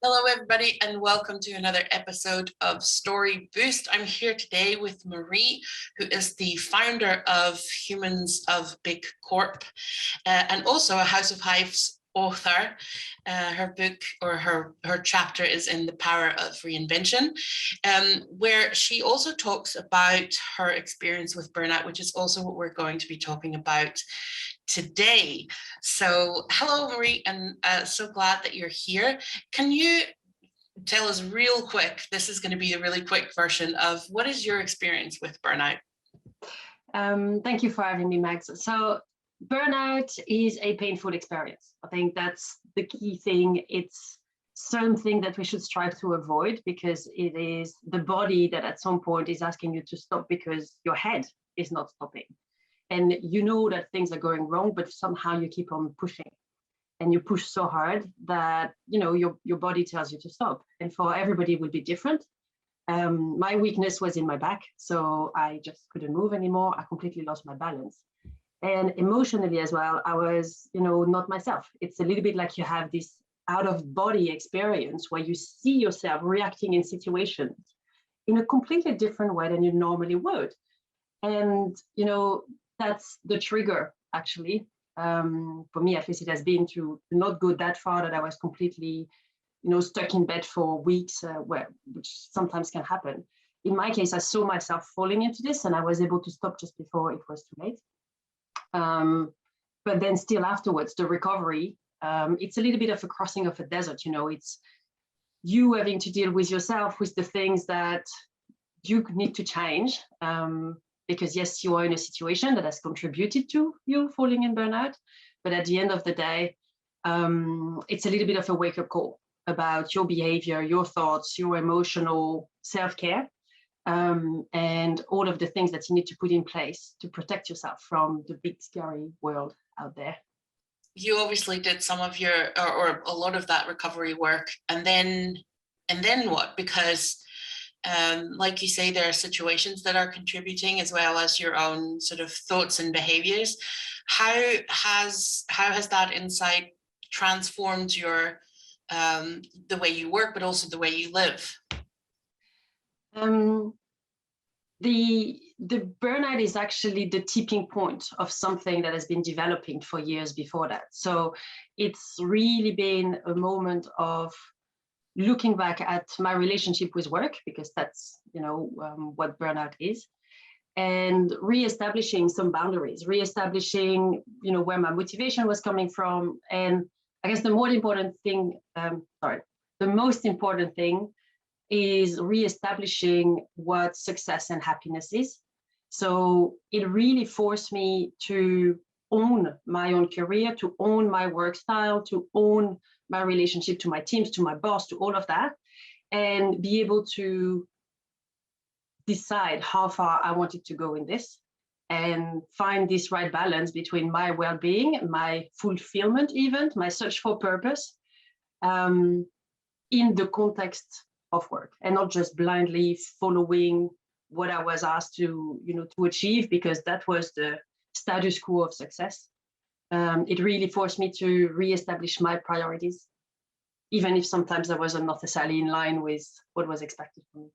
Hello, everybody, and welcome to another episode of Story Boost. I'm here today with Marie, who is the founder of Humans of Big Corp, and also a House of Hives author. Her book or her chapter is in The Power of Reinvention, where she also talks about her experience with burnout, which is also what we're going to be talking about today. So hello, Marie, and so glad that you're here. Can you tell us real quick, this is going to be a really quick version of what is your experience with burnout? Thank you for having me, Max. So burnout is a painful experience. I think that's the key thing. It's something that we should strive to avoid because it is the body that at some point is asking you to stop because your head is not stopping. And you know that things are going wrong, but somehow you keep on pushing. And you push so hard that your body tells you to stop. And for everybody, it would be different. My weakness was in my back, so I just couldn't move anymore. I completely lost my balance. And emotionally as well, I was, not myself. It's a little bit like you have this out of body experience where you see yourself reacting in situations in a completely different way than you normally would. And, that's the trigger, actually. For me, at least, it has been to not go that far that I was completely stuck in bed for weeks, which sometimes can happen. In my case, I saw myself falling into this and I was able to stop just before it was too late. But then still afterwards, the recovery, it's a little bit of a crossing of a desert, it's you having to deal with yourself, with the things that you need to change. Because yes, you are in a situation that has contributed to you falling in burnout. But at the end of the day, it's a little bit of a wake-up call about your behavior, your thoughts, your emotional self-care, and all of the things that you need to put in place to protect yourself from the big, scary world out there. You obviously did some of your, or a lot of that recovery work, and then what? Because like you say, there are situations that are contributing as well as your own sort of thoughts and behaviors. How has that insight transformed your the way you work, but also the way you live? The burnout is actually the tipping point of something that has been developing for years before that. So it's really been a moment of looking back at my relationship with work, because that's what burnout is, and reestablishing some boundaries, reestablishing where my motivation was coming from. And I guess the most important thing is reestablishing what success and happiness is. So it really forced me to own my own career, to own my work style, to own my relationship to my teams, to my boss, to all of that, and be able to decide how far I wanted to go in this and find this right balance between my well-being, my fulfillment, even my search for purpose, in the context of work, and not just blindly following what I was asked to achieve, because that was the status quo of success. It really forced me to reestablish my priorities, even if sometimes I wasn't necessarily in line with what was expected from me.